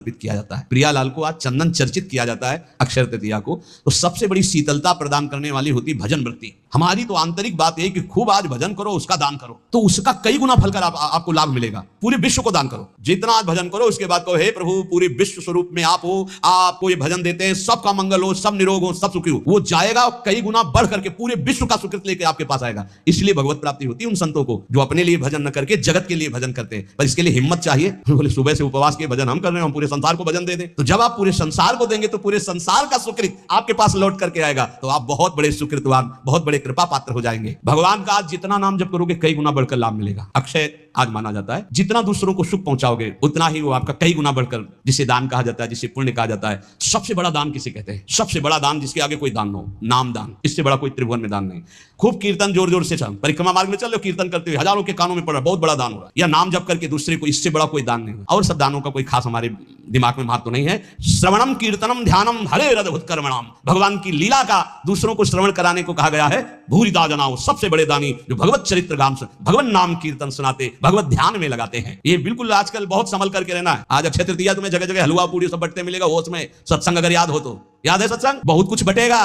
किया जाता है। प्रियालाल को आज चंदन चर्चित किया जाता है अक्षय तृतीया को। तो सबसे बड़ी शीतलता प्रदान करने वाली होती भजन वृत्ति। हमारी तो आंतरिक बात है कि खूब आज भजन करो, उसका दान करो, तो उसका कई गुना फल कर आपको लाभ मिलेगा। पूरे विश्व को दान करो, जितना आज भजन करो उसके बाद कहो हे प्रभु पूरे विश्व स्वरूप में आप हो, आपको ये भजन देते हैं, सबका मंगल हो, सब निरोग हो, सब सुखी हो। वो जाएगा कई गुना बढ़ करके पूरे विश्व का सुकृत लेके आपके पास आएगा। इसलिए भगवत प्राप्ति होती है उन संतों को जो अपने लिए भजन न करके जगत के लिए भजन करते हैं। पर इसके लिए हिम्मत चाहिए। बोले सुबह से उपवास के भजन हम कर रहे हैं, हम पूरे संसार को भजन दे दें। तो जब आप पूरे संसार को देंगे तो पूरे संसार का सुकृत आपके पास लौट करके आएगा, तो आप बहुत बड़े सुकृतवान, बहुत बड़े कृपा पात्र हो जाएंगे। भगवान का आज जितना नाम जप करोगे कई गुना बढ़कर लाभ मिलेगा। अक्षय आज माना जाता है, जितना दूसरों को सुख पहुंचाओगे उतना ही वो आपका कई गुना बढ़कर, जिसे दान कहा जाता है, जिसे पुण्य कहा जाता है। सबसे बड़ा दान किसे कहते हैं? सबसे बड़ा दान जिसके आगे कोई दान न हो, नाम दान। इससे बड़ा कोई त्रिभुवन में दान नहीं। खूब कीर्तन जोर जोर से चल, परिक्रमा मार्ग में चल रहे हो, कीर्तन करते हुए हजारों के कानों में पड़ रहा, बहुत बड़ा दान हो रहा है। या नाम जप करके दूसरे को, इससे बड़ा कोई दान नहीं। और सब दानों का कोई खास हमारे दिमाग में महत्व नहीं है। श्रवणम कीर्तनम ध्यानम हरे अद्भुत कर्मणाम। भगवान की लीला का दूसरों को श्रवण कराने को कहा गया है। भूरिदा जनाओ, सबसे बड़े दानी जो भगवत चरित्र गान से भगवान नाम कीर्तन सुनाते, भगवत ध्यान में लगाते हैं। ये बिल्कुल आजकल बहुत संभल करके रहना है। आज अक्षय तृतीया तुम्हें जगह जगह हलवा पूरी सब बटते मिलेगा। होश में सत्संग अगर याद हो तो याद है, सत्संग बहुत कुछ बटेगा,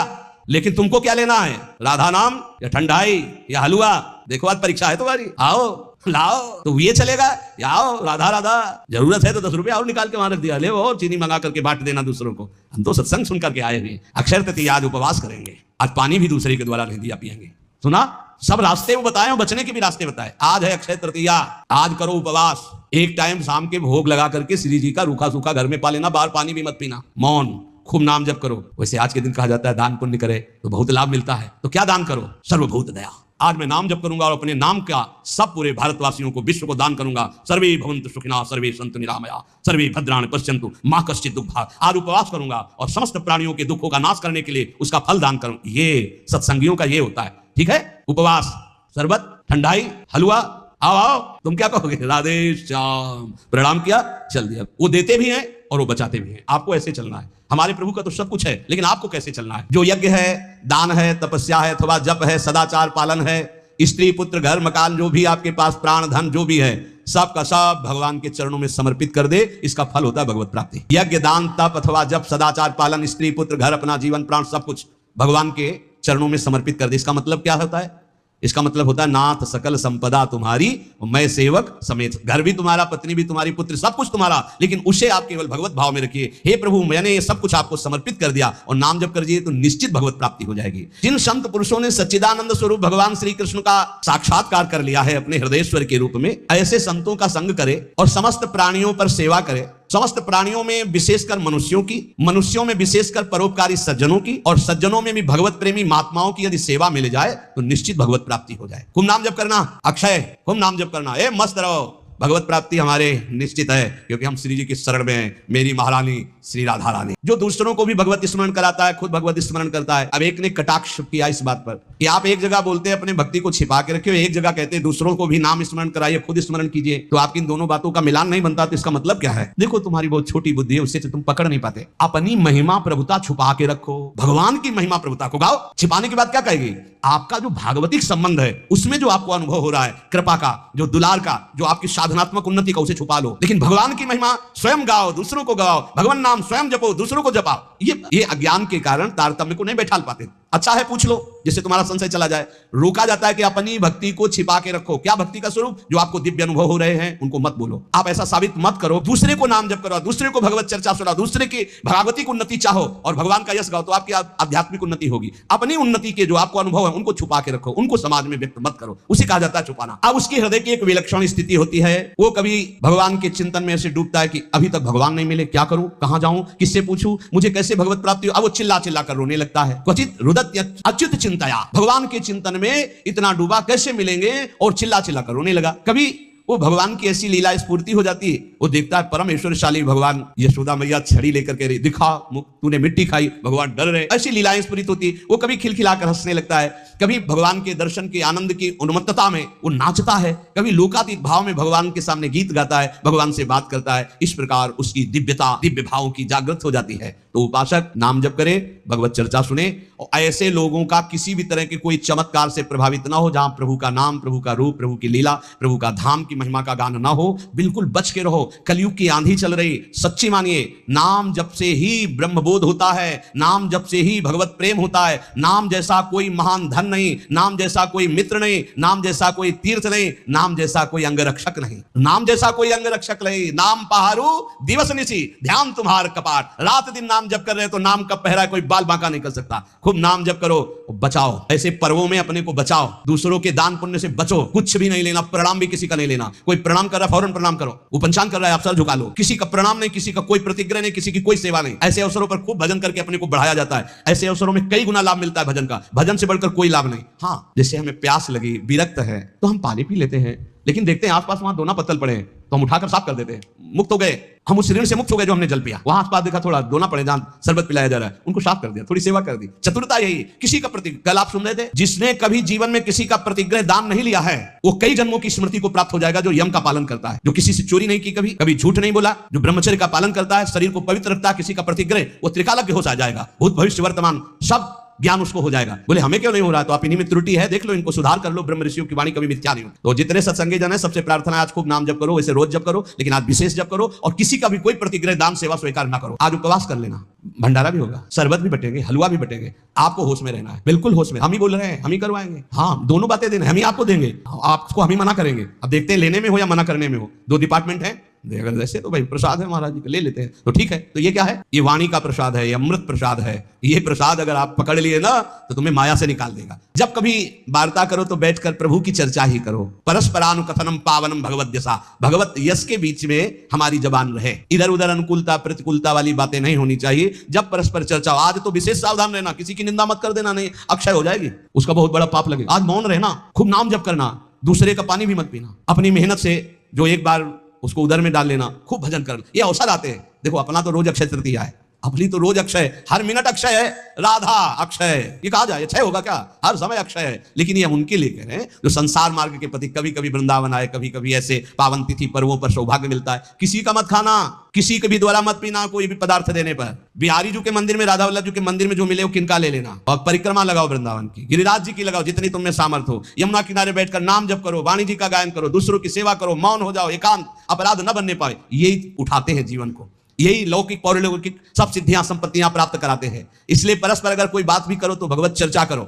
लेकिन तुमको क्या लेना है? राधा नाम या ठंडाई या हलवा? देखो आज परीक्षा है तुम्हारी, आओ लाओ, तो ये चलेगा या आओ राधा राधा, जरूरत है तो 10 रुपए और निकाल के वहां रख दिया, ले और चीनी मंगा करके बांट देना दूसरों को। हम तो सत्संग सुन करके आए हैं। अक्षय तृतीया आज उपवास करेंगे, आज पानी भी दूसरे के द्वारा नहीं दिया पिएंगे। सुना, सब रास्ते वो बताए और बचने के भी रास्ते बताए। आज है अक्षय तृतीया, आज करो उपवास। एक टाइम शाम के भोग लगा करके श्री जी का रूखा सूखा घर में पा लेना, बाहर पानी भी मत पीना, मौन, खूब नाम जप करो। वैसे आज के दिन कहा जाता है दान पुण्य करे तो बहुत लाभ मिलता है। तो क्या दान करो? सर्वभूत दया। आज मैं नाम जप करूंगा और अपने नाम का सब पूरे भारतवासियों को, विश्व को दान करूंगा। सर्वे भवन्तु सुखिनः, सर्वे सन्तु निरामया, सर्वे भद्राणि पश्यन्तु मा कश्चित् दुःखभाग्। आज उपवास करूंगा और समस्त प्राणियों के दुखों का नाश करने के लिए उसका फल दान करूं। ये सत्संगियों का ये होता है। ठीक है, उपवास, शरबत, ठंडाई, हलवा, आओ आओ, तुम क्या कहोगे? राधे श्याम, प्रणाम किया, चल दिया। वो देते भी हैं और वो बचाते भी हैं। आपको ऐसे चलना है। हमारे प्रभु का तो सब कुछ है, लेकिन आपको कैसे चलना है? जो यज्ञ है, दान है, तपस्या है, अथवा जप है, सदाचार पालन है, स्त्री पुत्र घर मकान, जो भी आपके पास प्राण धन जो भी है, सब का सब भगवान के चरणों में समर्पित कर दे, इसका फल होता है भगवत प्राप्ति। यज्ञ दान तप अथवा जप सदाचार पालन, स्त्री पुत्र घर, अपना जीवन प्राण सब कुछ भगवान के चरणों में समर्पित कर दे। इसका मतलब क्या होता है? इसका मतलब होता है नाथ सकल संपदा तुम्हारी, मैं सेवक समेत। घर भी तुम्हारा, पत्नी भी तुम्हारी, पुत्र सब कुछ तुम्हारा, लेकिन उसे आप केवल भगवत भाव में रखिए। हे प्रभु मैंने ये सब कुछ आपको समर्पित कर दिया, और नाम जप कर दिए तो निश्चित भगवत प्राप्ति हो जाएगी। जिन संत पुरुषों ने सच्चिदानंद स्वरूप भगवान श्री कृष्ण का साक्षात्कार कर लिया है अपने हृदयेश्वर के रूप में, ऐसे संतों का संग करे और समस्त प्राणियों पर सेवा करे। समस्त प्राणियों में विशेषकर मनुष्यों की, मनुष्यों में विशेषकर परोपकारी सज्जनों की, और सज्जनों में भी भगवत प्रेमी महात्माओं की यदि सेवा मिल जाए तो निश्चित भगवत प्राप्ति हो जाए। खूब नाम जप करना, अक्षय खूब नाम जप करना, ए मस्त रहो। भगवत प्राप्ति हमारे निश्चित है, क्योंकि हम श्री जी की शरण में हैं। मेरी महारानी श्री राधा रानी, जो दूसरों को भी भगवत स्मरण कराता है, खुद भगवत स्मरण करता है। अब एक ने कटाक्ष किया इस बात पर कि आप एक जगह बोलते हैं अपने भक्ति को छिपा के रखे, एक जगह कहते हैं दूसरों को भी नाम स्मरण कराइए, खुद स्मरण कीजिए। तो आपकी इन दोनों बातों का मिलान नहीं बनता। तो इसका मतलब क्या है? देखो तुम्हारी बहुत छोटी बुद्धि है, उससे तुम पकड़ नहीं पाते। अपनी महिमा प्रभुता छुपा के रखो, भगवान की महिमा प्रभुता को गाओ। छिपाने के बाद क्या कहेगी? आपका जो भागवतिक संबंध है उसमें जो आपको अनुभव हो रहा है, कृपा का, जो दुलार का, जो आपकी साधनात्मक उन्नति का, उसे छुपा लो। लेकिन भगवान की महिमा स्वयं गाओ, दूसरों को गाओ, भगवान नाम स्वयं जपो, दूसरों को जपाओ। ये अज्ञान के कारण तारतम्य को नहीं बैठा पाते। अच्छा है पूछ लो, जिससे तुम्हारा संशय चला जाए। रोका जाता है कि अपनी भक्ति को छिपा के रखो। क्या भक्ति का स्वरूप? जो आपको दिव्य अनुभव हो रहे हैं उनको मत बोलो। आप ऐसा साबित मत करो। दूसरे को नाम जप करो, दूसरे को भगवत चर्चा सुनाओ, दूसरे की भागवतिक उन्नति चाहो और भगवान का यश गाओ, तो आपकी आध्यात्मिक उन्नति होगी। अपनी उन्नति के जो आपको अनुभव है उनको छुपा के रखो, उनको समाज में व्यक्त मत करो। उसे कहा जाता है छुपाना। अब उसके हृदय की एक विलक्षण स्थिति होती है, वो कभी भगवान के चिंतन में ऐसे डूबता है कि अभी तक भगवान नहीं मिले, क्या करूं, कहां जाऊं, किससे पूछूं, मुझे कैसे भगवत प्राप्ति हो। अब वो चिल्ला चिल्ला कर रोने लगता है। क्वचित रुदत्य अच्युत चिंतया, भगवान के चिंतन में इतना डूबा, कैसे मिलेंगे, और चिल्ला चिल्ला कर रोने लगा। कभी वो भगवान की ऐसी लीला स्फूर्ति हो जाती है, वो देखता है परम ऐश्वर्यशाली भगवान, यशोदा मैया छड़ी लेकर के दिखा, तूने मिट्टी खाई, भगवान डर रहे, ऐसी लीलाएं स्फूर्ति होती है। वो कभी खिलखिलाकर हंसने लगता है, कभी भगवान के दर्शन के आनंद की उन्मत्तता में वो नाचता है, कभी लोकातीत भाव में भगवान के सामने गीत गाता है, भगवान से बात करता है। इस प्रकार उसकी दिव्यता, दिव्य भावों की जागृत हो जाती है। तो उपासक नाम जप करे, भगवत चर्चा सुने, और ऐसे लोगों का किसी भी तरह के कोई चमत्कार से प्रभावित ना हो, जहां प्रभु का नाम, प्रभु का रूप, प्रभु की लीला, प्रभु का धाम की महिमा का गान ना हो, बिल्कुल बच के रहो। कलयुग की आंधी चल रही, सच्ची मानिए, नाम जप से ही ब्रह्मबोध होता है, नाम जप से ही भगवत प्रेम होता है। नाम जैसा कोई महान धन नहीं, नाम जैसा कोई मित्र नहीं, नाम जैसा कोई तीर्थ नहीं, नाम जैसा कोई अंगरक्षक नहीं, नाम जैसा कोई अंगरक्षक नहीं। नाम पहारू दिवस निसी, ध्यान तुम्हार कपाट। रात दिन नाम जप कर रहे तो नाम कब पहरा, कोई बाल बांका नहीं कर सकता। खूब नाम जप करो, बचाओ, ऐसे पर्वों में अपने को बचाओ, दूसरों के दान पुण्य से बचो। कुछ भी नहीं लेना, प्रणाम भी किसी का नहीं लेना। कोई प्रणाम कर रहा है फौरन प्रणाम करो, वो पंचांग कर रहा है आप सर झुका लो। किसी का प्रणाम नहीं, किसी का कोई प्रतिग्रह नहीं, किसी की कोई सेवा नहीं। ऐसे अवसरों पर खूब भजन करके अपने को बढ़ाया जाता है। ऐसे अवसरों में कई गुना लाभ मिलता है भजन का, भजन से बढ़कर कोई लाभ नहीं। हाँ, जैसे हमें प्यास लगी, विरक्त है, तो हम पानी पी लेते हैं, लेकिन देखते हैं आसपास वहां दोना पत्तल पड़े हैं तो हम उठाकर साफ कर देते हैं, मुक्त हो गए। हम उस ऋण से मुक्त हो गए जो हमने जल पिया। वहां आसपास देखा थोड़ा दोना पड़े जहां शरबत पिलाया जा रहा है, उनको साफ कर दिया, थोड़ी सेवा कर दी। चतुरता यही। किसी का प्रति, कल आप सुन रहे थे, जिसने कभी जीवन में किसी का प्रतिग्रह दान नहीं लिया है वो कई जन्मों की स्मृति को प्राप्त हो जाएगा। जो यम का पालन करता है, जो किसी से चोरी नहीं की, कभी कभी झूठ नहीं बोला, जो ब्रह्मचर्य का पालन करता है, शरीर को पवित्र रखता है, किसी का प्रतिग्रह, वो त्रिकालज्ञ हो जाएगा। भूत भविष्य वर्तमान सब ज्ञान उसको हो जाएगा। बोले हमें क्यों नहीं हो रहा, तो आप इन्हीं में त्रुटि है, देख लो, इनको सुधार कर लो। ब्रह्म ऋषियों की वाणी कभी मिथ्या नहीं होती। तो जितने सत्संगी जन है, सबसे प्रार्थना है आज खूब नाम जप करो, वैसे रोज जप करो, लेकिन आज विशेष जप करो और किसी का भी कोई प्रतिग्रह दान सेवा स्वीकार ना करो। आज उपवास कर लेना, भंडारा भी होगा, शरबत भी बटेंगे, हलवा भी बटेंगे। आपको होश में रहना है, बिल्कुल होश में। हम ही बोल रहे हैं, हम ही करवाएंगे। हाँ, दोनों बातें देना, हम ही आपको देंगे, आपको हम ही मना करेंगे। अब देखते हैं लेने में हो या मना करने में हो, दो डिपार्टमेंट है। अगर जैसे तो भाई प्रसाद है महाराज जी का, ले लेते हैं तो ठीक है। तो ये क्या है, ये वाणी का प्रसाद है, ये अमृत प्रसाद है। ये प्रसाद अगर आप पकड़ लिए ना तो तुम्हें माया से निकाल देगा। जब कभी वार्ता करो तो बैठकर प्रभु की चर्चा ही करो। परस्परानुकथनम पावनम भगवत यसा, भगवत यश के बीच में हमारी जबान रहे। इधर उधर अनुकूलता प्रतिकूलता वाली बातें नहीं होनी चाहिए। जब परस्पर चर्चा, आज तो विशेष सावधान रहना, किसी की निंदा मत कर देना, नहीं अक्षय हो जाएगी, उसका बहुत बड़ा पाप लगेगा। आज मौन रहना, खूब नाम जप करना, दूसरे का पानी भी मत पीना, अपनी मेहनत से जो एक बार उसको उधर में डाल लेना, खूब भजन करना। ये अवसर आते हैं, देखो अपना तो रोज अक्षय तृतीया है, अपनी तो रोज अक्षय, हर मिनट अक्षय है। राधा अक्षय, ये कहा जाए अक्षय होगा क्या, हर समय अक्षय है। लेकिन ये हम उनके लिए कह रहे हैं जो संसार मार्ग के प्रति कभी कभी वृंदावन आए, कभी कभी ऐसे पावन तिथि पर्वों पर सौभाग्य मिलता है। किसी का मत खाना, किसी के भी द्वारा मत पीना, कोई भी पदार्थ देने पर। बिहारी जी के मंदिर में, राधा वल्लभ जी के मंदिर में जो मिले वो किनका ले लेना। और परिक्रमा लगाओ वृंदावन की, गिरिराज जी की लगाओ, जितनी तुम में सामर्थ हो। यमुना किनारे बैठकर नाम जप करो, वाणी जी का गायन करो, दूसरों की सेवा करो, मौन हो जाओ, एकांत, अपराध न बनने पाए। यही उठाते हैं जीवन को, यही लौकिक पौरलौकिक सब सिद्धियां संपत्तियां प्राप्त कराते हैं। इसलिए परस्पर अगर कोई बात भी करो तो भगवत चर्चा करो।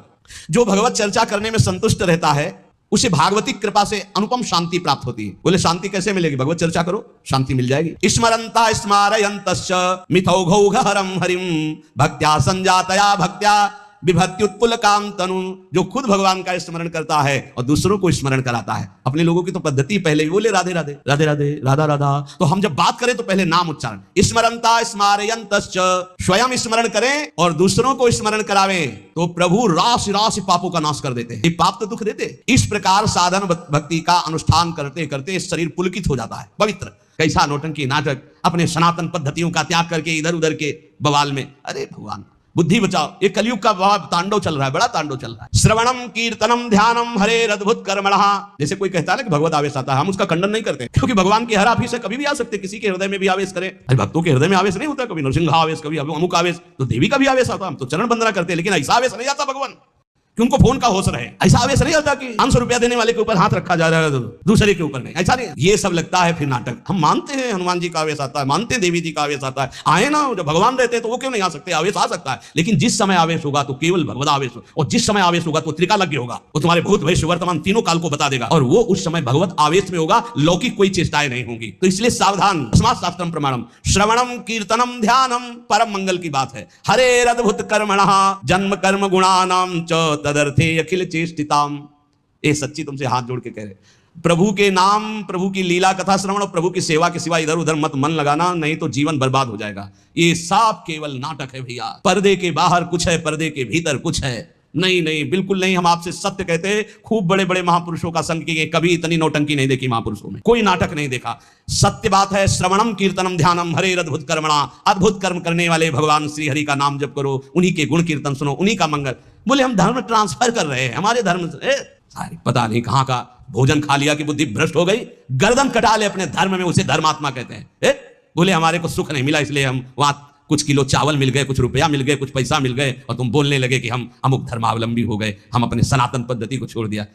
जो भगवत चर्चा करने में संतुष्ट रहता है उसे भागवतिक कृपा से अनुपम शांति प्राप्त होती है। बोले शांति कैसे मिलेगी, भगवत चर्चा करो, शांति मिल जाएगी। स्मरंता स्मारयन्तश्च मिथौघौघहरं हरिं भक्त्या संजातया भक्त्या विभत्युत्पुल काम तनु। जो खुद भगवान का स्मरण करता है और दूसरों को स्मरण कराता है। अपने लोगों की तो पद्धति पहले भी बोले राधे राधे राधे राधे राधा राधा, तो हम जब बात करें तो पहले नाम उच्चारण। स्मरंता स्मारयन्तश्च, स्वयं स्मरण करें और दूसरों को स्मरण करावें तो प्रभु राशि राशि पापों का नाश कर देते हैं। ये पाप तो दुख देते। इस प्रकार साधन भक्ति का अनुष्ठान करते करते शरीर पुलकित हो जाता है, पवित्र। कैसा नौटंकी नाटक, अपने सनातन पद्धतियों का त्याग करके इधर उधर के बवाल में। अरे भगवान बुद्धि बचाओ, ये कलयुग का तांडव चल रहा है, बड़ा तांडव चल रहा है। श्रवणम कीर्तनम ध्यानम हरे अद्भुत कर्मणः। जैसे कोई कहता है ना कि भगवत आवेश आता है, हम उसका खंडन नहीं करते, क्योंकि भगवान की हर आफिस से कभी भी आ सकते, किसी के हृदय में भी आवेश करें। अरे भक्तों के हृदय में आवेश नहीं होता, कभी नरसिंह आवेश, कभी अमुक आवेश, तो देवी का भी आवेश आता। हम तो चरण वंदना करते हैं, लेकिन ऐसा आवेश नहीं आता भगवान कि उनको फोन का होश रहे। ऐसा आवेश नहीं होता कि 500 रुपया देने वाले के ऊपर हाथ रखा जा रहा है, दूसरे के ऊपर नहीं, ऐसा नहीं। ये सब लगता है फिर नाटक। हम मानते हैं हनुमान जी का आवेश आता है, मानते हैं देवी जी का आवेश आता है, आए ना, जब भगवान रहते हैं तो वो क्यों नहीं आ सकते, आवेश आ सकता है। लेकिन जिस समय आवेश होगा तो केवल भगवत आवेश हो, और जिस समय आवेश होगा तो त्रिकालज्ञ होगा, वो तुम्हारे भूत भविष्य वर्तमान तीनों काल को बता देगा, और वो उस समय भगवत आवेश में होगा, लौकिक कोई चेष्टाएं नहीं होंगी। तो इसलिए सावधान। अस्मात् शास्त्रम प्रमाणम श्रवणम कीर्तनम ध्यानम, परम मंगल की बात है। हरे अद्भुत कर्मणः जन्म कर्म गुणानाम च तदर्थे अखिल चेष्टिताम। ये सच्ची तुमसे हाथ जोड़ के कह रहे, प्रभु के नाम, प्रभु की लीला कथा श्रवण और प्रभु की सेवा के सिवा इधर उधर मत मन लगाना, नहीं तो जीवन बर्बाद हो जाएगा। ये सब केवल नाटक है भैया। पर्दे के बाहर कुछ है, पर्दे के भीतर कुछ है। नहीं नहीं, बिल्कुल नहीं। हम आपसे सत्य कहते हैं, खूब बड़े बड़े महापुरुषों का संग किए, कभी इतनी नौटंकी नहीं देखी महापुरुषों में, कोई नाटक नहीं देखा। सत्य बात है। श्रवणम कीर्तनम ध्यानम हरे अद्भुत कर्मणा, अद्भुत कर्म करने वाले भगवान श्री हरि का नाम जप करो, उन्हीं के गुण कीर्तन सुनो, उन्हीं का मंगल। बोले हम धर्म ट्रांसफर कर रहे हैं, हमारे धर्म सारी पता नहीं कहां का भोजन खा लिया कि बुद्धि भ्रष्ट हो गई, गर्दन कटा ले अपने धर्म में, उसे धर्मात्मा कहते हैं। बोले हमारे को सुख नहीं मिला, इसलिए हम वहां कुछ किलो चावल मिल गए, कुछ रुपया मिल गए, कुछ पैसा मिल गए, और तुम बोलने लगे कि हम अमुक धर्मावलंबी हो गए, हम अपने सनातन पद्धति को छोड़ दिया।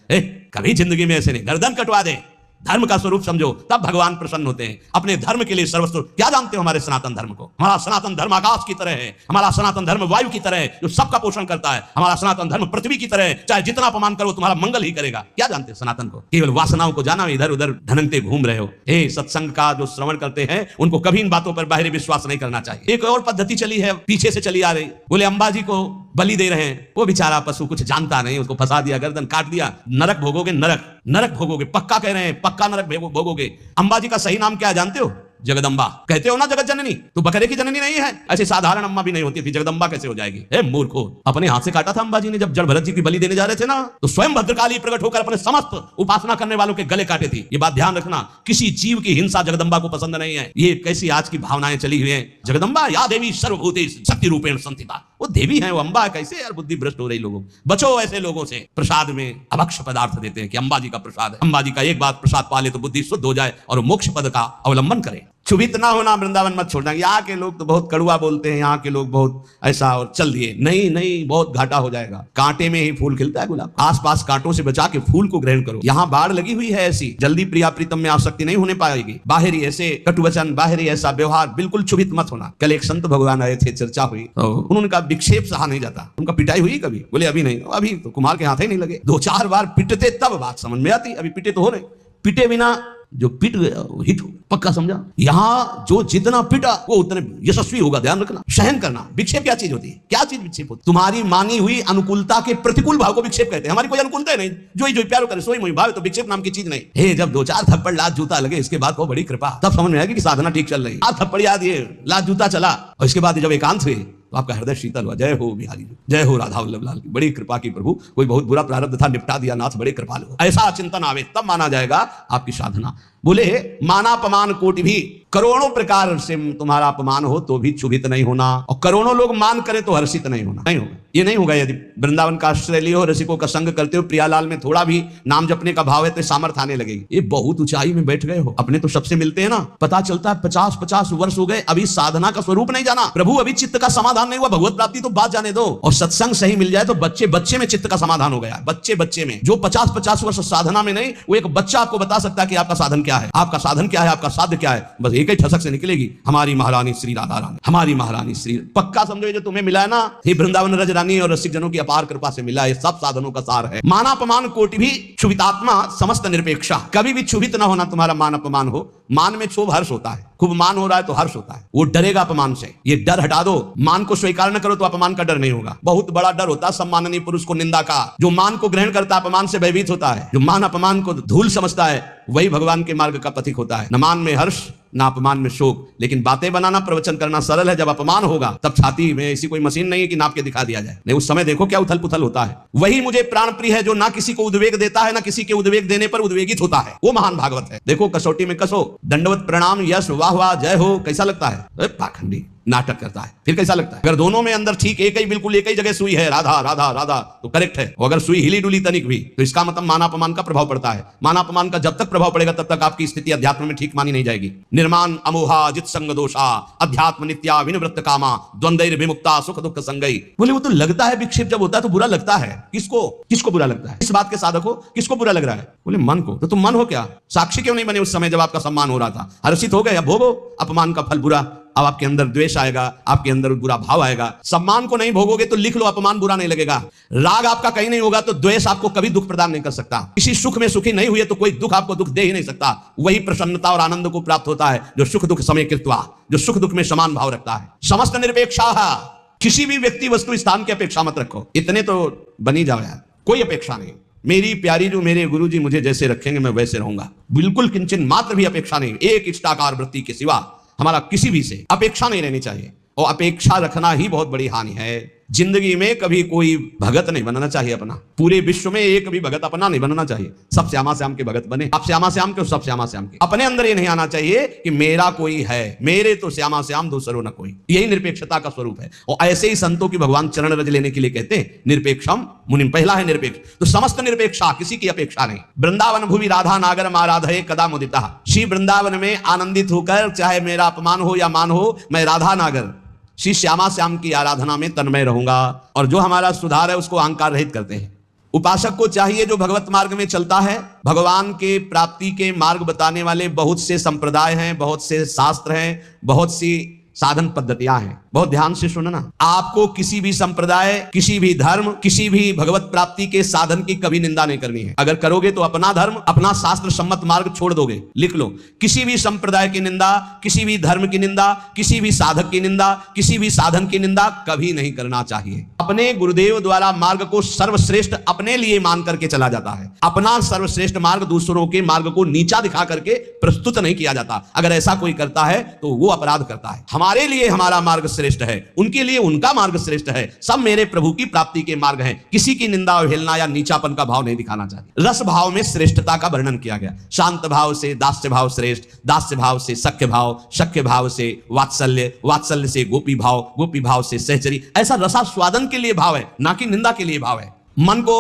कभी जिंदगी में ऐसे नहीं। गर्दन कटवा दे, धर्म का स्वरूप समझो, तब भगवान प्रसन्न होते हैं। अपने धर्म के लिए सर्वस्व क्या जानते हो? हमारे सनातन धर्म को। हमारा सनातन धर्म आकाश की तरह है, हमारा सनातन धर्म वायु की तरह है जो सबका पोषण करता है। हमारा सनातन धर्म पृथ्वी की तरह है, चाहे जितना अपमान करो तुम्हारा मंगल ही करेगा। क्या जानते हो सनातन को? केवल वासनाओं को जाना, इधर उधर ढनकते घूम रहे हो। हे सत्संग का जो श्रवण करते हैं उनको कभी इन बातों पर बाहरी विश्वास नहीं करना चाहिए। एक और पद्धति चली है, पीछे से चली आ रही। बोले अंबाजी को बलि दे रहे हैं, वो बेचारा पशु कुछ जानता नहीं, उसको फंसा दिया, गर्दन काट दिया, नरक भोगोगे, नरक भोगोगे, पक्का कह रहे हैं, पक्का नरक भोगोगे। अंबाजी का सही नाम क्या है जानते हो? जगदम्बा। कहते हो ना जगत जननी, तो बकरे की जननी नहीं है। ऐसे साधारण अम्मा भी नहीं होती थी, जगदम्बा कैसे हो जाएगी? हे मूर्खो, अपने हाथ से काटा था अंबाजी ने जब जड़ भरत जी की बलि देने जा रहे थे ना, तो स्वयं भद्रकाली प्रकट होकर अपने समस्त उपासना करने वालों के गले काटे थी। ये बात ध्यान रखना, किसी जीव की हिंसा जगदम्बा को पसंद नहीं है। ये कैसी आज की भावनाएं चली हुई है। जगदम्बा या देवी सर्वभूतेषु शक्ति रूपेण संस्थिता, वो देवी है, वो अंबा है। कैसे यार बुद्धि भ्रष्ट हो रही लोगों। बचो ऐसे लोगों से। प्रसाद में अभक्ष पदार्थ देते हैं कि अंबाजी का प्रसाद है। अंबाजी का एक बात प्रसाद पा ले तो बुद्धि शुद्ध हो जाए और मोक्ष पद का अवलंबन करे। क्षुभित ना होना, वृंदावन मत छोड़ना। यहाँ के लोग तो बहुत कड़वा बोलते हैं, यहाँ के लोग बहुत ऐसा, और चल दिए। नहीं, बहुत घाटा हो जाएगा। कांटे में ही फूल खिलता है गुलाब। आसपास कांटों से बचा के फूल को ग्रहण करो। यहाँ बाढ़ लगी हुई है ऐसी, जल्दी प्रिया प्रीतम में आसक्ति नहीं होने पाएगी। बाहरी ऐसे कटुवचन, बाहरी ऐसा व्यवहार, बिल्कुल क्षुभित मत होना। कल एक संत भगवान आए थे, चर्चा हुई, उन्होंने कहा विक्षेप सहा नहीं जाता। उनका पिटाई हुई कभी? बोले अभी नहीं। अभी तो कुम्हार के हाथ ही नहीं लगे। 2-4 बार पिटते तब बात समझ में आती। अभी पिटे तो हो रहे, पिटे बिना जो पिट गया हिट हो, पक्का समझा। यहां जो जितना पिटा वो उतने यशस्वी होगा। ध्यान रखना, सहन करना। विक्षेप क्या चीज होती है? क्या चीज विक्षेप होती है? तुम्हारी मानी हुई अनुकूलता के प्रतिकूल भाव को विक्षेप कहते हैं। हमारी कोई अनुकूलता नहीं, जो प्यार करे सोई मोई भाव, तो विक्षेप नाम की चीज नहीं। हे जब 2-4 थप्पड़ लात जूता लगे, इसके बाद को बड़ी कृपा, तब समझ में आएगी कि साधना ठीक चल रही। आप थप्पड़ याद, ये लात जूता चला, और इसके बाद जब एकांत हुए तो आपका हृदय शीतल हुआ। जय हो बिहारी, जय हो राधा वल्लभ लाल की। बड़ी कृपा की प्रभु, कोई बहुत बुरा प्रारब्ध था, निपटा दिया नाथ, बड़े कृपालु हो। ऐसा चिंतन आवे तब माना जाएगा आपकी साधना। बोले मानापमान कोटि भी, करोड़ों प्रकार से तुम्हारा अपमान हो तो भी क्षुभित नहीं होना, और करोड़ों लोग मान करे तो हर्षित नहीं होना। नहीं होगा, ये नहीं होगा। यदि वृंदावन का आश्रय लियो, रसिकों का संग करते हो, प्रियालाल में थोड़ा भी नाम जपने का भाव है तो सामर्थ्य आने लगेगी। ये बहुत ऊंचाई में बैठ गए हो, अपने तो सबसे मिलते हैं ना। पता चलता है 50-50 वर्ष हो गए, अभी साधना का स्वरूप नहीं जाना। प्रभु अभी चित्त का समाधान नहीं हुआ, भगवत प्राप्ति तो बात जाने दो। और सत्संग सही मिल जाए तो बच्चे में चित्त का समाधान हो गया। बच्चे में जो 50-50 वर्ष साधना में नहीं, वो एक बच्चा आपको बता सकता है कि आपका साधन क्या है, आपका साधन क्या है, आपका साध्य क्या है। बस एक ही ठसक से निकलेगी, हमारी महारानी श्री राधा रानी, हमारी महारानी श्री। पक्का समझो, जो तुम्हें मिला है ना, ये वृंदावन रज रानी और रसिक जनों की अपार कृपा से मिला, ये सब साधनों का सार है। मानापमान कोटि भी क्षुभितात्मा समस्त निरपेक्षा। कभी भी क्षुभित ना होना, तुम्हारा मान अपमान हो। मान में क्षोभ हर्ष होता है, खूब मान हो रहा है तो हर्ष होता है। वो डरेगा अपमान से, ये डर हटा दो। मान को स्वीकार न करो तो अपमान का डर नहीं होगा। बहुत बड़ा डर होता है सम्माननीय पुरुष को निंदा का। जो मान को ग्रहण करता है अपमान से भयभीत होता है। जो मान अपमान को धूल समझता है वही भगवान के मार्ग का पथिक होता है। न मान में हर्ष, ना अपमान में शोक। लेकिन बातें बनाना, प्रवचन करना सरल है, जब अपमान होगा तब छाती में ऐसी कोई मशीन नहीं है कि नाप के दिखा दिया जाए। नहीं, उस समय देखो क्या उथल पुथल होता है। वही मुझे प्राण प्रिय है जो ना किसी को उद्वेग देता है, ना किसी के उद्वेग देने पर उद्वेगित होता है। वो महान भागवत है। देखो कसौटी में कसो, दंडवत प्रणाम, यश वाह वाह जय हो, कैसा लगता है? पाखंडी नाटक करता है। फिर कैसा लगता है? अगर दोनों में अंदर ठीक एक ही, बिल्कुल एक ही जगह सुई है, राधा राधा राधा, तो करेक्ट है। और अगर सुई हिली डुली तनिक भी, तो इसका मतलब मानापमान का प्रभाव पड़ता है। मानापमान का जब तक प्रभाव पड़ेगा तब तक आपकी स्थिति अध्यात्म में ठीक मानी नहीं जाएगी। निर्माण अमोहा जित संग दोषा, अध्यात्म नित्या विनिवृत्त कामा, द्वंद्वैर विमुक्ता सुख दुख संगई। बोले वो तो लगता है विक्षेप जब होता है तो बुरा लगता है। किसको बुरा लगता है? इस बात के साधक हो, किसको बुरा लग रहा है? बोले मन को। तो तुम मन हो क्या? साक्षी क्यों नहीं बने उस समय जब आपका सम्मान हो रहा था? हर्षित हो गए, अब भोगो अपमान का फल बुरा। अब आपके अंदर द्वेष आएगा, आपके अंदर बुरा भाव आएगा। सम्मान को नहीं भोगोगे तो लिख लो, अपमान बुरा नहीं लगेगा। राग आपका कहीं नहीं होगा तो द्वेष आपको कभी दुख प्रदान नहीं कर सकता। किसी सुख में सुखी नहीं हुए तो कोई दुख आपको दुख दे ही नहीं सकता। वही प्रसन्नता और आनंद को प्राप्त होता है जो सुख दुख समय कृत्वा, जो सुख दुख में समान भाव रखता है। समस्त निरपेक्षा, किसी भी व्यक्ति वस्तु स्थान की अपेक्षा मत रखो। इतने तो बनी जाओ यार, कोई अपेक्षा नहीं। मेरी प्यारी जो मेरे गुरुजी मुझे जैसे रखेंगे मैं वैसे रहूंगा, बिल्कुल किंचन मात्र भी अपेक्षा नहीं। एक इष्टाकार वृत्ति के सिवा हमारा किसी भी से अपेक्षा नहीं रहनी चाहिए। और अपेक्षा रखना ही बहुत बड़ी हानि है। जिंदगी में कभी कोई भगत नहीं बनना चाहिए अपना। पूरे विश्व में एक भी भगत अपना नहीं बनना चाहिए। सब श्यामा श्याम के भगत बने। आप श्यामा श्याम के, सब श्यामा श्याम के। अपने अंदर ये नहीं आना चाहिए कि मेरा कोई है, मेरे तो श्यामा श्याम दूसरो न कोई। यही निरपेक्षता का स्वरूप है। और ऐसे ही संतों की भगवान चरण रज लेने के लिए कहते हैं निरपेक्षम मुनिम। पहला है निरपेक्ष, तो समस्त निरपेक्षा, किसी की अपेक्षा नहीं। वृंदावन भूवि राधा नागर माराधे कदा मुदिता। श्री वृंदावन में आनंदित होकर, चाहे मेरा अपमान हो या मान हो, मैं राधा नागर श्री श्यामा श्याम की आराधना में तन्मय रहूंगा। और जो हमारा सुधार है उसको अहंकार रहित करते हैं। उपासक को चाहिए जो भगवत मार्ग में चलता है। भगवान के प्राप्ति के मार्ग बताने वाले बहुत से संप्रदाय हैं, बहुत से शास्त्र हैं, बहुत सी साधन पद्धतियां हैं। बहुत ध्यान से सुनना, आपको किसी भी संप्रदाय, किसी भी धर्म, किसी भी भगवत प्राप्ति के साधन की कभी निंदा नहीं करनी है। अगर करोगे तो अपना धर्म, अपना शास्त्र सम्मत मार्ग छोड़ दोगे। लिख लो, किसी भी संप्रदाय की निंदा, किसी भी धर्म की निंदा, किसी भी साधक की निंदा, किसी भी साधन की निंदा कभी नहीं करना चाहिए। अपने गुरुदेव द्वारा मार्ग को सर्वश्रेष्ठ अपने लिए मान करके चला जाता है। अपना सर्वश्रेष्ठ मार्ग दूसरों के मार्ग को नीचा दिखा करके प्रस्तुत नहीं किया जाता। अगर ऐसा कोई करता है तो वो अपराध करता है। हमारे लिए हमारा मार्ग श्रेष्ठ है, उनके लिए उनका मार्ग श्रेष्ठ है। सब मेरे प्रभु की प्राप्ति के मार्ग हैं। किसी की निंदा, अवहेलना या नीचापन का भाव नहीं दिखाना चाहिए। रस भाव में श्रेष्ठता का वर्णन किया गया। शांत भाव से दास्य भाव श्रेष्ठ, दास्य भाव से सख्य भाव, सख्य भाव से वात्सल्य, वात्सल्य से गोपी भाव, गोपी भाव से सहचरी। ऐसा रसास्वादन के लिए भाव है, ना कि निंदा के लिए भाव है। मन को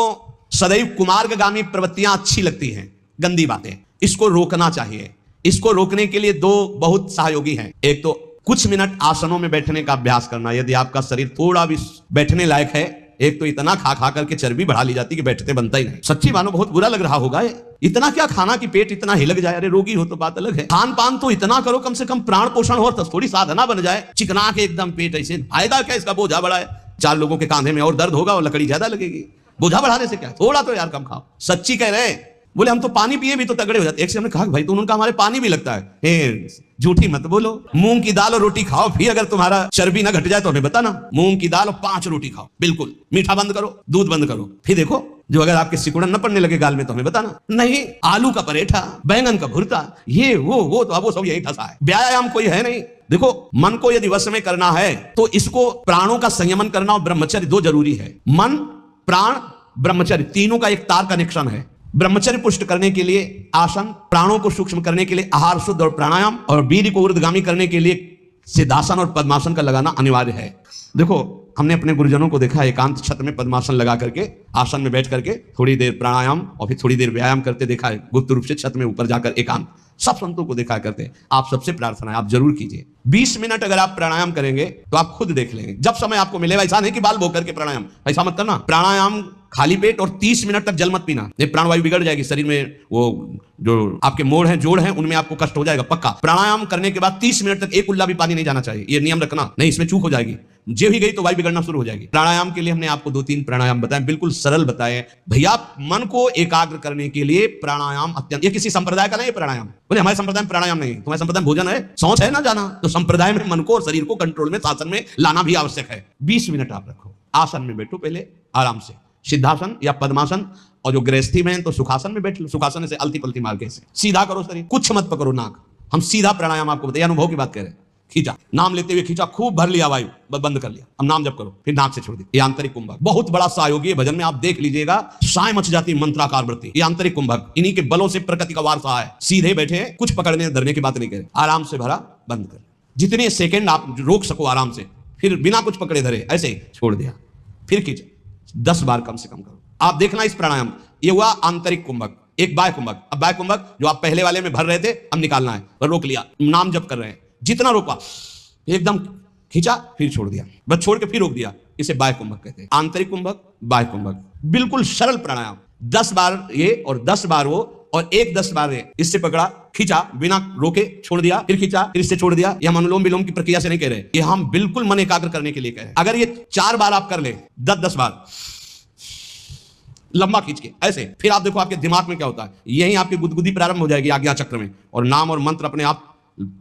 सदैव कुमार्गगामी प्रवृत्तियां अच्छी लगती हैं, गंदी बातें, इसको रोकना चाहिए। इसको रोकने के लिए दो बहुत सहयोगी हैं। एक तो कुछ मिनट आसनों में बैठने का अभ्यास करना, यदि आपका शरीर थोड़ा भी बैठने लायक है। एक तो इतना खा खा करके चर्बी बढ़ा ली जाती कि बैठते बनता ही नहीं। सच्ची मानो बहुत बुरा लग रहा होगा, इतना क्या खाना कि पेट इतना हिलक जाए। अरे रोगी हो तो बात अलग है, खान पान तो इतना करो कम से कम प्राण पोषण हो, तो थोड़ी साधना बन जाए। चिकना के एकदम पेट ऐसे, फायदा क्या, इसका बोझा बड़ा है। 4 लोगों के कांधे में और दर्द होगा और लकड़ी ज्यादा लगेगी। बोझा बढ़ाने से क्या, थोड़ा तो यार कम खाओ। सच्ची कह रहे हैं, बोले हम तो पानी पिए भी तो तगड़े हो जाते। एक से हमने कहा भाई तो उनका हमारे पानी भी लगता है। झूठी मत बोलो। मूंग की दाल और रोटी खाओ, फिर अगर तुम्हारा चर्बी ना घट जाए तो हमें बताना। मूंग की दाल और 5 रोटी खाओ, बिल्कुल। मीठा बंद करो, दूध बंद करो, फिर देखो जो अगर आपके सिकुड़न न पड़ने लगे गाल में तो हमें बताना। नहीं, आलू का परेठा, बैंगन का भुर्ता, ये वो तो अब वो सब यही फंसा है। व्यायाम कोई है नहीं। देखो, मन को यदि वश में करना है तो इसको प्राणों का संयमन करना और ब्रह्मचर्य 2 जरूरी है। मन, प्राण, ब्रह्मचर्य तीनों का एक तार कनेक्शन है। ब्रह्मचर्य पुष्ट करने के लिए आसन, प्राणों को सूक्ष्म करने के लिए आहार शुद्ध और प्राणायाम, और वीर्य को ऊर्ध्वगामी करने के लिए सिद्धासन और पद्मासन का लगाना अनिवार्य है। देखो, हमने अपने गुरुजनों को देखा एकांत छत में पद्मासन लगा करके, आसन में बैठ करके थोड़ी देर प्राणायाम और फिर थोड़ी देर व्यायाम करते देखा है। गुप्त रूप से छत में ऊपर जाकर एकांत, सब संतों को देखा करते हैं। आप सबसे प्रार्थना है, आप जरूर कीजिए। 20 मिनट अगर आप प्राणायाम करेंगे तो आप खुद देख लेंगे, जब समय आपको मिलेगा। ऐसा नहीं कि बाल बो करके प्राणायाम, ऐसा मत करना। प्राणायाम खाली पेट और 30 मिनट तक जल मत पीना, ये प्राणवायु बिगड़ जाएगी शरीर में। वो जो आपके मोड़ हैं, जोड़ हैं, उनमें आपको कष्ट हो जाएगा पक्का। प्राणायाम करने के बाद 30 मिनट तक एक उल्ला भी पानी नहीं जाना चाहिए, ये नियम रखना। नहीं, इसमें चूक हो जाएगी। जे ही गई तो वायु बिगड़ना शुरू हो जाएगी। प्राणायाम के लिए हमने आपको 2-3 प्राणायाम बताए, बिल्कुल सरल बताए भैया। मन को एकाग्र करने के लिए प्राणायाम अत्यंत, ये किसी संप्रदाय का नहीं है प्राणायाम। बोले हमारे संप्रदाय में प्राणायाम नहीं, तुम्हारे संप्रदाय में भोजन है, शौच है ना जाना। तो संप्रदाय में मन को और शरीर को कंट्रोल में, शासन में लाना भी आवश्यक है। 20 मिनट आप रखो, आसन में बैठो पहले आराम से, सिद्धासन या पद्मासन, और जो गृहस्थी में है तो सुखासन में बैठ लो। सुखासन से अलती पलती मार के सीधा करो शरीर, कुछ मत पकड़ो नाक। हम सीधा प्राणायाम आपको बताइए, अनुभव की बात कह रहे हैं। खींचा, नाम लेते हुए खींचा, खूब भर लिया वायु, बंद कर लिया। अब नाम जप करो, फिर नाक से छोड़ दिया। ये आंतरिक कुंभक बहुत बड़ा सहयोगी है भजन में, आप देख लीजिएगा। साय मच जाती मंत्राकार वृत्ति, ये आंतरिक कुंभक, इन्हीं के बलों से प्रकृति का वारसा है। सीधे बैठे हैं, कुछ पकड़ने धरने की बात नहीं करें। आराम से भरा, बंद कर, जितने सेकेंड आप रोक सको आराम से, फिर बिना कुछ पकड़े धरे ऐसे ही छोड़ दिया, फिर खींचा। 10 बार कम से कम करो। आप देखना इस प्राणायाम, ये हुआ आंतरिक कुंभक। एक बाह्य कुंभक, अब बाह्य कुंभक जो आप पहले वाले में भर रहे थे, अब निकालना है। पर रोक लिया, नाम जप कर रहे हैं, जितना रोका एकदम खींचा, फिर छोड़ दिया, बस छोड़ के फिर रोक दिया। इसे बाह्य कुंभक कहते हैं। आंतरिक कुंभक, बाह्य कुंभक, बिल्कुल सरल प्राणायाम। 10 बार ये और 10 बार वो, और एक 10 बार ये। इससे पकड़ा, खींचा, बिना रोके छोड़ दिया, फिर खींचा, फिर इससे छोड़ दिया। ये हम अनुलोम विलोम की प्रक्रिया से नहीं कह रहे, ये हम बिल्कुल मन एकाग्र करने के लिए कह रहे हैं। अगर ये 4 बार आप कर ले, 10-10 बार लंबा खींच के ऐसे, फिर आप देखो आपके दिमाग में क्या होता है। यही आपकी गुदगुदी प्रारंभ हो जाएगी आज्ञा चक्र में, और नाम और मंत्र अपने आप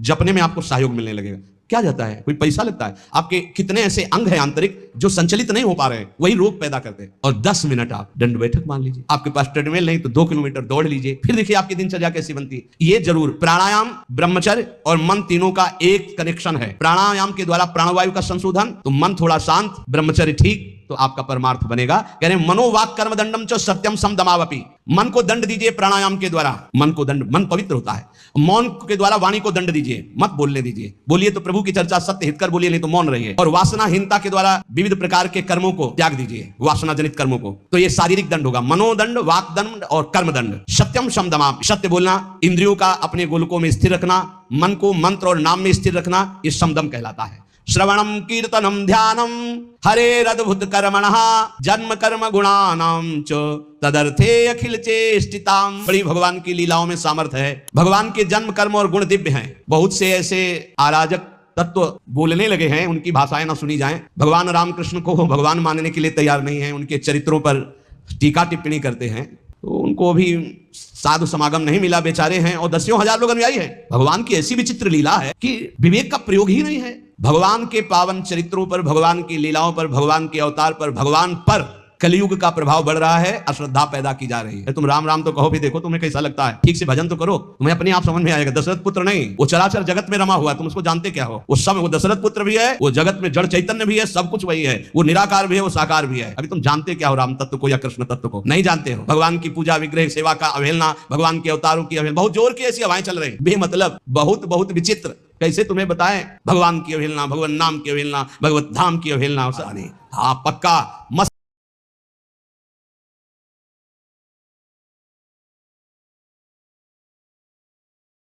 जपने में आपको सहयोग मिलने लगेगा। क्या जाता है, कोई पैसा लगता है? आपके कितने ऐसे अंग हैं आंतरिक जो संचलित नहीं हो पा रहे हैं, वही रोग पैदा करते हैं। और 10 मिनट आप दंड बैठक मान लीजिए। आपके पास ट्रेडमिल नहीं तो 2 किलोमीटर दौड़ लीजिए, फिर देखिए आपकी दिनचर्या कैसी बनती है। ये जरूर, प्राणायाम, ब्रह्मचर्य और मन तीनों का एक कनेक्शन है। प्राणायाम के द्वारा प्राणवायु का संशोधन, तो मन थोड़ा शांत, ब्रह्मचर्य ठीक, तो आपका परमार्थ बनेगा। कह रहे मनोवाक कर्म दंडम च सत्यम समदमावपि। मन को दंड दीजिए प्राणायाम के द्वारा, मन को दंड, मन पवित्र होता है। मौन के द्वारा वाणी को दंड दीजिए, मत बोलने दीजिए। बोलिए तो प्रभु की चर्चा सत्य हितकर बोलिए, नहीं तो मौन रहिए। और वासनाहीनता के द्वारा विविध प्रकार के कर्मों को त्याग दीजिए, वासना जनित कर्मों को। तो ये शारीरिक दंड होगा, मनोदंड, वाक दंड और कर्म दंड। सत्यम समदमा, सत्य बोलना, इंद्रियों का अपने गोलकों में स्थिर रखना, मन को मंत्र और नाम में स्थिर रखना, ये समदम कहलाता है। श्रवणम कीर्तनम ध्यानम हरेरद्भुत कर्मणः जन्म कर्म गुणानाम च तदर्थे अखिल चेष्टिताम। बड़ी भगवान की लीलाओं में सामर्थ्य है। भगवान के जन्म कर्म और गुण दिव्य हैं। बहुत से ऐसे अराजक तत्व बोलने लगे हैं, उनकी भाषाएं ना सुनी जाएं। भगवान रामकृष्ण को भगवान मानने के लिए तैयार नहीं है, उनके चरित्रों पर टीका टिप्पणी करते हैं, तो उनको भी साधु समागम नहीं मिला, बेचारे हैं और दसियों हजार लोग अनुयायी हैं। भगवान की ऐसी विचित्र लीला है कि विवेक का प्रयोग ही नहीं है। भगवान के पावन चरित्रों पर, भगवान की लीलाओं पर, भगवान के अवतार पर, भगवान पर कलयुग का प्रभाव बढ़ रहा है, अश्रद्धा पैदा की जा रही है। तुम राम राम तो कहो भी, देखो तुम्हें कैसा लगता है, ठीक से भजन तो करो, तुम्हें अपने आप समझ में आएगा। दशरथ पुत्र नहीं, वो चराचर जगत में रमा हुआ, तुम उसको जानते क्या हो? वो सब, वो दशरथ पुत्र भी है, वो जगत में जड़ चैतन्य भी है, सब कुछ वही है। वो निराकार भी है, वो साकार भी है। अभी तुम जानते क्या हो राम तत्व को या कृष्ण तत्व को? नहीं जानते हो। भगवान की पूजा, विग्रह सेवा का अवहेलना, भगवान के अवतारों की अवहेलना, बहुत जोर की ऐसी हवाएं चल रही, बेमतलब, बहुत बहुत विचित्र। कैसे तुम्हें बताएं? भगवान की अवहेलना, भगवान नाम की अवहेलना, भगवत धाम की अवहेलना। हाँ पक्का मस्त